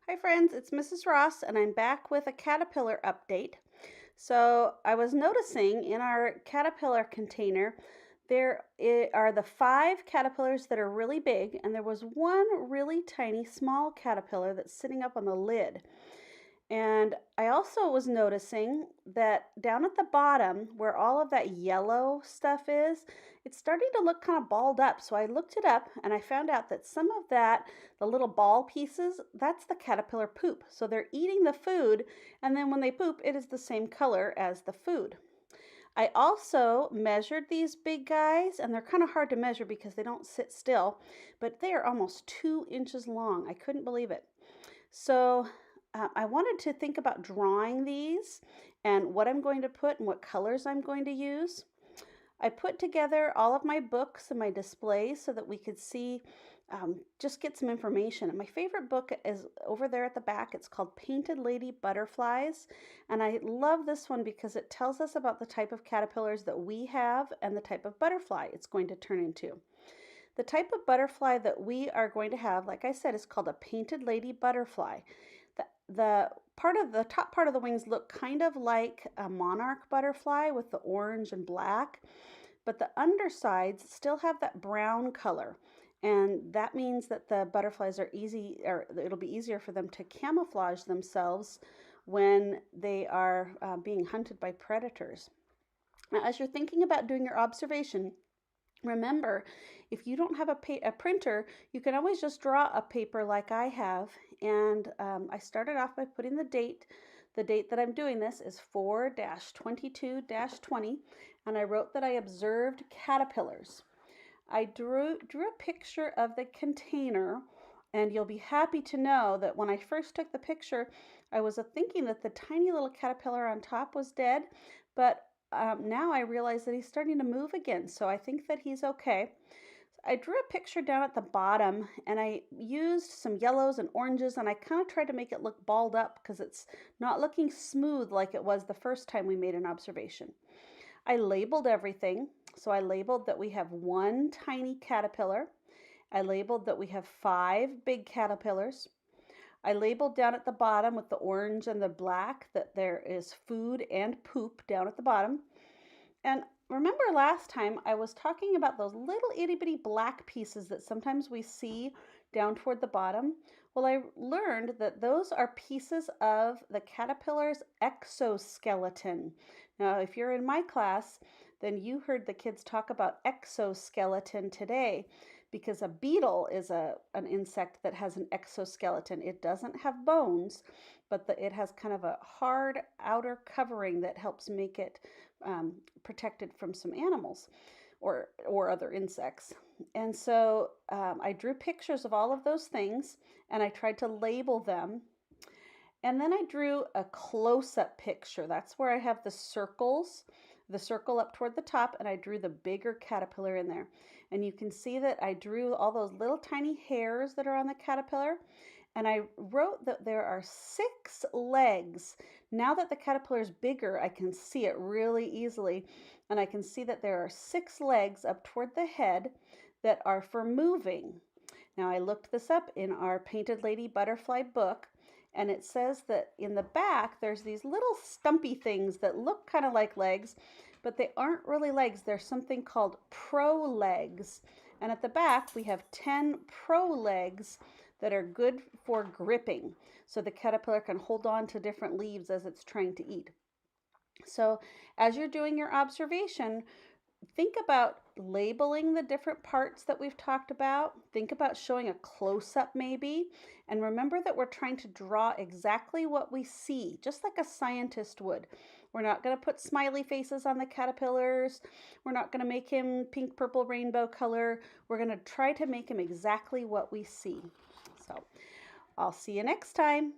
Hi friends, it's Mrs. Ross and I'm back with a caterpillar update. So I was noticing in our caterpillar container are the five caterpillars that are really big and there was one really tiny small caterpillar that's sitting up on the lid. And I also was noticing that down at the bottom, where all of that yellow stuff is, it's starting to look kind of balled up. So I looked it up and I found out that some of that, the little ball pieces, that's the caterpillar poop. So they're eating the food, and then when they poop, it is the same color as the food. I also measured these big guys, and they're kind of hard to measure because they don't sit still, but they are almost 2 inches long. I couldn't believe it. So I wanted to think about drawing these and what I'm going to put and what colors I'm going to use. I put together all of my books and my displays so that we could see, just get some information. And my favorite book is over there at the back. It's called Painted Lady Butterflies. And I love this one because it tells us about the type of caterpillars that we have and the type of butterfly it's going to turn into. The type of butterfly that we are going to have, like I said, is called a painted lady butterfly. The part of the top part of the wings look kind of like a monarch butterfly with the orange and black, but the undersides still have that brown color. And that means that the butterflies are easy, or it'll be easier for them to camouflage themselves when they are being hunted by predators. Now, as you're thinking about doing your observation, remember, if you don't have a printer, you can always just draw a paper like I have. And I started off by putting the date. The date that I'm doing this is 4-22-20, and I wrote that I observed caterpillars. I drew a picture of the container, and you'll be happy to know that when I first took the picture, I was thinking that the tiny little caterpillar on top was dead, but now I realize that he's starting to move again, so I think that he's okay. I drew a picture down at the bottom and I used some yellows and oranges, and I kind of tried to make it look balled up because it's not looking smooth like it was the first time we made an observation. I labeled everything. So I labeled that we have one tiny caterpillar. I labeled that we have five big caterpillars. I labeled down at the bottom with the orange and the black that there is food and poop down at the bottom. And remember last time I was talking about those little itty bitty black pieces that sometimes we see down toward the bottom? Well, I learned that those are pieces of the caterpillar's exoskeleton. Now, if you're in my class, then you heard the kids talk about exoskeleton today because a beetle is an insect that has an exoskeleton. It doesn't have bones, but it has kind of a hard outer covering that helps make it protected from some animals or other insects. And so I drew pictures of all of those things and I tried to label them. And then I drew a close-up picture. That's where I have the circles, the circle up toward the top, and I drew the bigger caterpillar in there. And you can see that I drew all those little tiny hairs that are on the caterpillar. And I wrote that there are 6 legs. Now that the caterpillar is bigger, I can see it really easily. And I can see that there are 6 legs up toward the head that are for moving. Now, I looked this up in our Painted Lady Butterfly book, and it says that in the back there's these little stumpy things that look kind of like legs, but they aren't really legs. They're something called prolegs. And at the back we have 10 prolegs that are good for gripping, so the caterpillar can hold on to different leaves as it's trying to eat. So as you're doing your observation, think about labeling the different parts that we've talked about. Think about showing a close-up maybe. And remember that we're trying to draw exactly what we see, just like a scientist would. We're not going to put smiley faces on the caterpillars. We're not going to make him pink, purple, rainbow color. We're going to try to make him exactly what we see. So I'll see you next time.